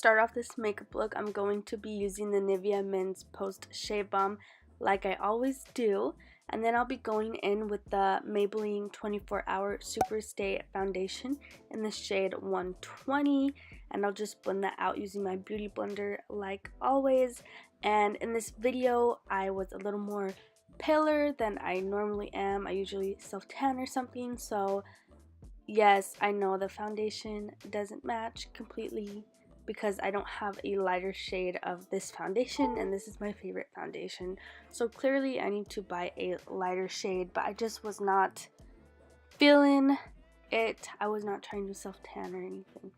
start off this makeup look, I'm going to be using the Nivea Men's Post Shave Balm like I always do. And then I'll be going in with the Maybelline 24 Hour Super Stay Foundation in the shade 120. And I'll just blend that out using my beauty blender like always. And in this video, I was a little more paler than I normally am. I usually self-tan or something. So yes, I know the foundation doesn't match completely because I don't have a lighter shade of this foundation, and this is my favorite foundation. So clearly I need to buy a lighter shade, but I just was not feeling it. I was not trying to self-tan or anything.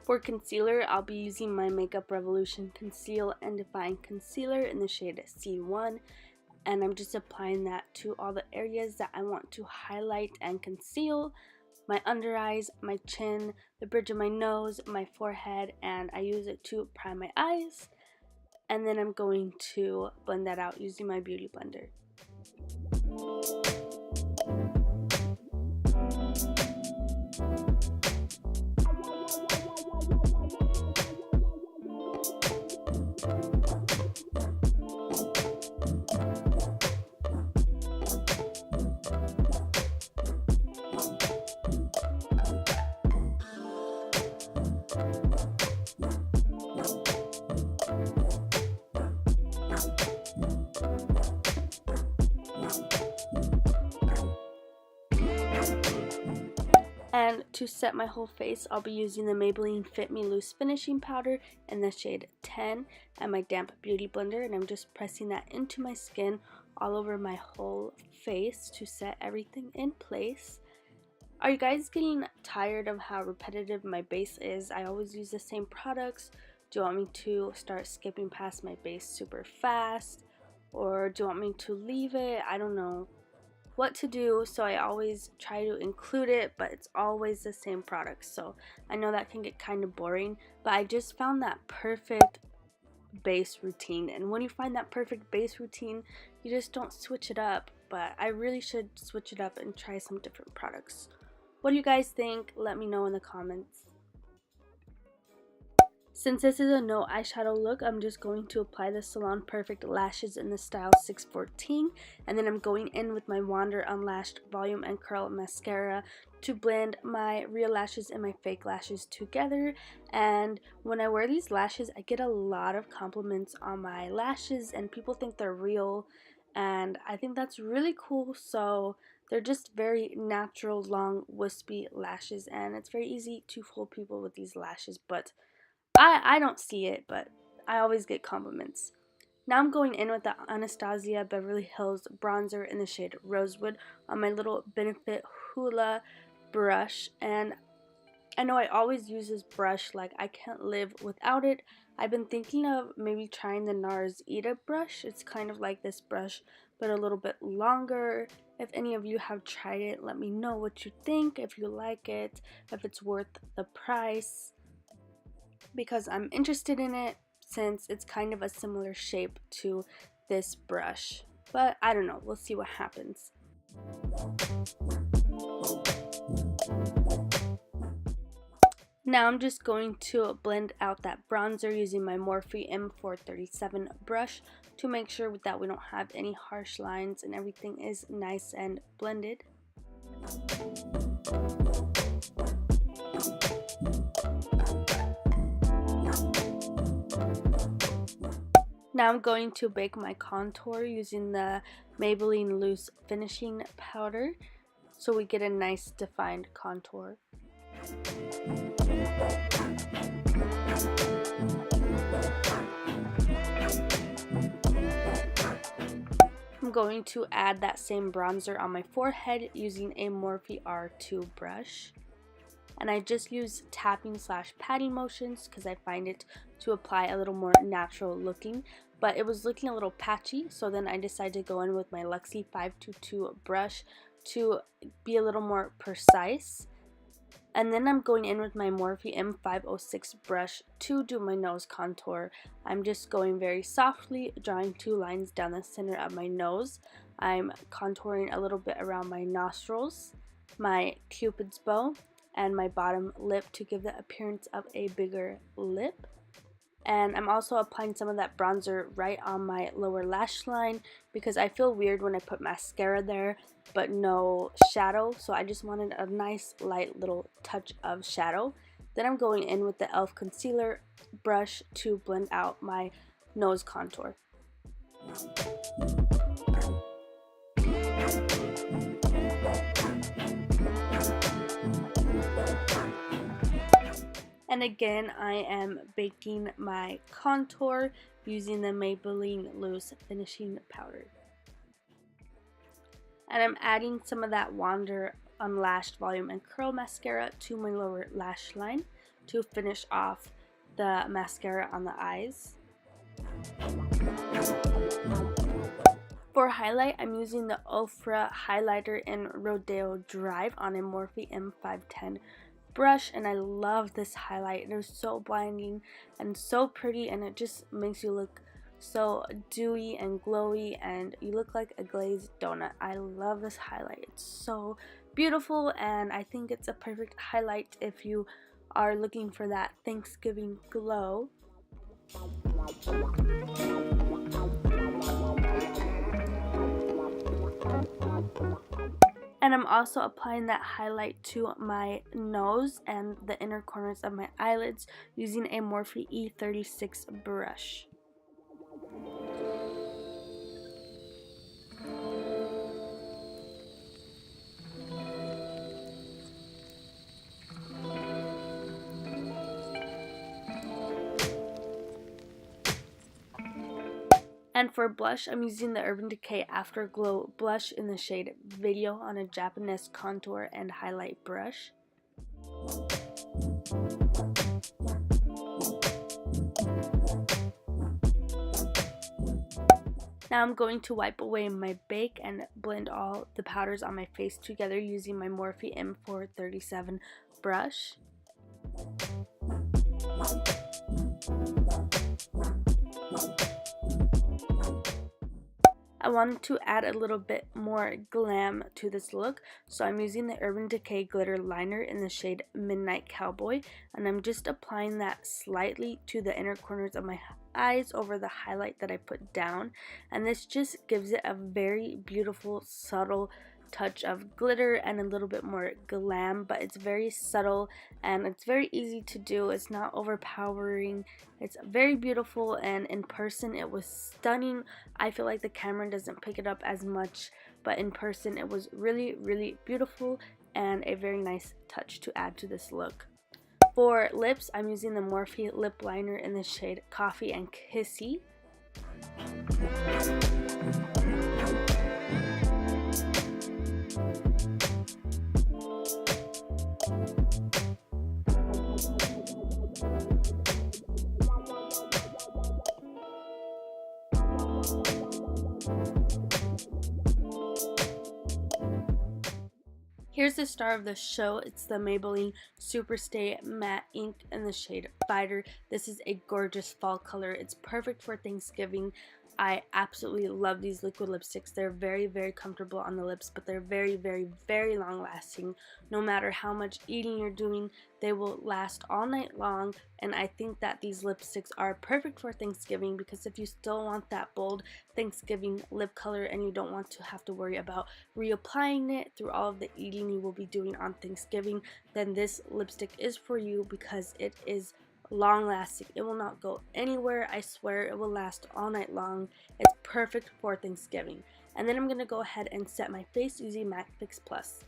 For concealer, I'll be using my Makeup Revolution Conceal and Define Concealer in the shade C1. And I'm just applying that to all the areas that I want to highlight and conceal. My under eyes, my chin, the bridge of my nose, my forehead, and I use it to prime my eyes. And then I'm going to blend that out using my beauty blender. And to set my whole face, I'll be using the Maybelline Fit Me Loose Finishing Powder in the shade 10 and my damp beauty blender, and I'm just pressing that into my skin all over my whole face to set everything in place. Are you guys getting tired of how repetitive my base is? I always use the same products. Do you want me to start skipping past my base super fast? Or do you want me to leave it? I don't know what to do, so I always try to include it, but it's always the same products, so I know that can get kind of boring. But I just found that perfect base routine, and when you find that perfect base routine, you just don't switch it up. But I really should switch it up and try some different products. What do you guys think? Let me know in the comments. Since this is a no eyeshadow look, I'm just going to apply the Salon Perfect Lashes in the style 614. And then I'm going in with my Wander Unlashed Volume and Curl Mascara to blend my real lashes and my fake lashes together. And when I wear these lashes, I get a lot of compliments on my lashes and people think they're real. And I think that's really cool. So they're just very natural, long, wispy lashes. And it's very easy to fool people with these lashes. But I don't see it, but I always get compliments. Now I'm going in with the Anastasia Beverly Hills bronzer in the shade Rosewood on my little Benefit Hula brush. And I know I always use this brush, like I can't live without it. I've been thinking of maybe trying the NARS Ita brush. It's kind of like this brush, but a little bit longer. If any of you have tried it, let me know what you think, if you like it, if it's worth the price, because I'm interested in it since it's kind of a similar shape to this brush. But I don't know, we'll see what happens. Now I'm just going to blend out that bronzer using my Morphe M437 brush to make sure that we don't have any harsh lines and everything is nice and blended. Now I'm going to bake my contour using the Maybelline Loose Finishing Powder so we get a nice defined contour. I'm going to add that same bronzer on my forehead using a Morphe R2 brush. And I just use tapping / patting motions because I find it to apply a little more natural looking. But it was looking a little patchy, so then I decided to go in with my Luxie 522 brush to be a little more precise. And then I'm going in with my Morphe M506 brush to do my nose contour. I'm just going very softly, drawing 2 lines down the center of my nose. I'm contouring a little bit around my nostrils. my Cupid's bow, and my bottom lip to give the appearance of a bigger lip. And I'm also applying some of that bronzer right on my lower lash line because I feel weird when I put mascara there but no shadow, so I just wanted a nice light little touch of shadow. Then I'm going in with the e.l.f. concealer brush to blend out my nose contour. And again, I am baking my contour using the Maybelline Loose Finishing Powder. And I'm adding some of that Wander Unlashed Volume and Curl Mascara to my lower lash line to finish off the mascara on the eyes. For highlight, I'm using the Ofrta highlighter in Rodeo Drive on a Morphe M510 brush, and I love this highlight. It is so blinding and so pretty, and it just makes you look so dewy and glowy, and you look like a glazed donut. I love this highlight. It's so beautiful, and I think it's a perfect highlight if you are looking for that Thanksgiving glow. And I'm also applying that highlight to my nose and the inner corners of my eyelids using a Morphe E36 brush. And for blush, I'm using the Urban Decay Afterglow blush in the shade Video on a Japonesque contour and highlight brush. Now I'm going to wipe away my bake and blend all the powders on my face together using my Morphe M437 brush. I wanted to add a little bit more glam to this look, so I'm using the Urban Decay glitter liner in the shade Midnight Cowboy, and I'm just applying that slightly to the inner corners of my eyes over the highlight that I put down, and this just gives it a very beautiful, subtle touch of glitter and a little bit more glam, but it's very subtle and it's very easy to do. It's not overpowering. It's very beautiful, and in person it was stunning. I feel like the camera doesn't pick it up as much, but in person it was really, really beautiful and a very nice touch to add to this look. For lips, I'm using the Morphe lip liner in the shade Coffee and Kissy. Here's the star of the show. It's the Maybelline Superstay Matte Ink in the shade Fighter. This is a gorgeous fall color. It's perfect for Thanksgiving. I absolutely love these liquid lipsticks. They're very, very comfortable on the lips, but they're very, very, very long lasting. No matter how much eating you're doing, they will last all night long, and I think that these lipsticks are perfect for Thanksgiving because if you still want that bold Thanksgiving lip color and you don't want to have to worry about reapplying it through all of the eating you will be doing on Thanksgiving, then this lipstick is for you because it is long lasting. It will not go anywhere. I swear it will last all night long. It's perfect for Thanksgiving. And then I'm going to go ahead and set my face using MAC Fix Plus.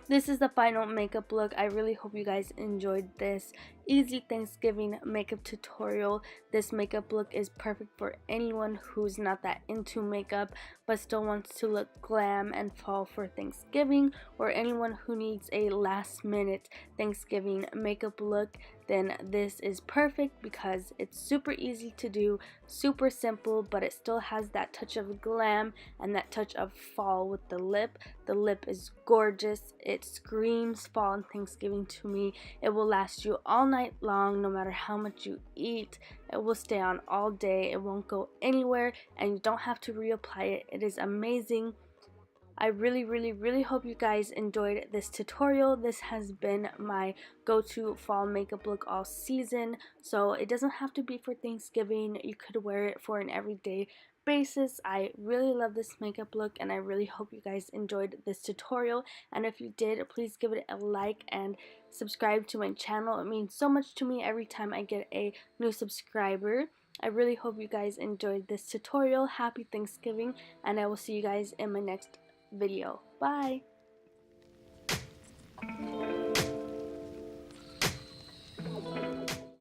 This is the final makeup look. I really hope you guys enjoyed this easy Thanksgiving makeup tutorial. This makeup look is perfect for anyone who's not that into makeup but still wants to look glam and fall for Thanksgiving, or anyone who needs a last minute Thanksgiving makeup look. Then this is perfect because it's super easy to do, super simple, but it still has that touch of glam and that touch of fall with the lip. The lip is gorgeous. It screams fall and Thanksgiving to me. It will last you all night night long. No matter how much you eat, it will stay on all day. It won't go anywhere, and you don't have to reapply it. It is amazing. I really hope you guys enjoyed this tutorial. This has been my go-to fall makeup look all season, so it doesn't have to be for Thanksgiving. You could wear it for an everyday basis. I really love this makeup look, and I really hope you guys enjoyed this tutorial. And if you did, please give it a like and subscribe to my channel. It means so much to me every time I get a new subscriber. I really hope you guys enjoyed this tutorial. Happy Thanksgiving, and I will see you guys in my next video. Bye!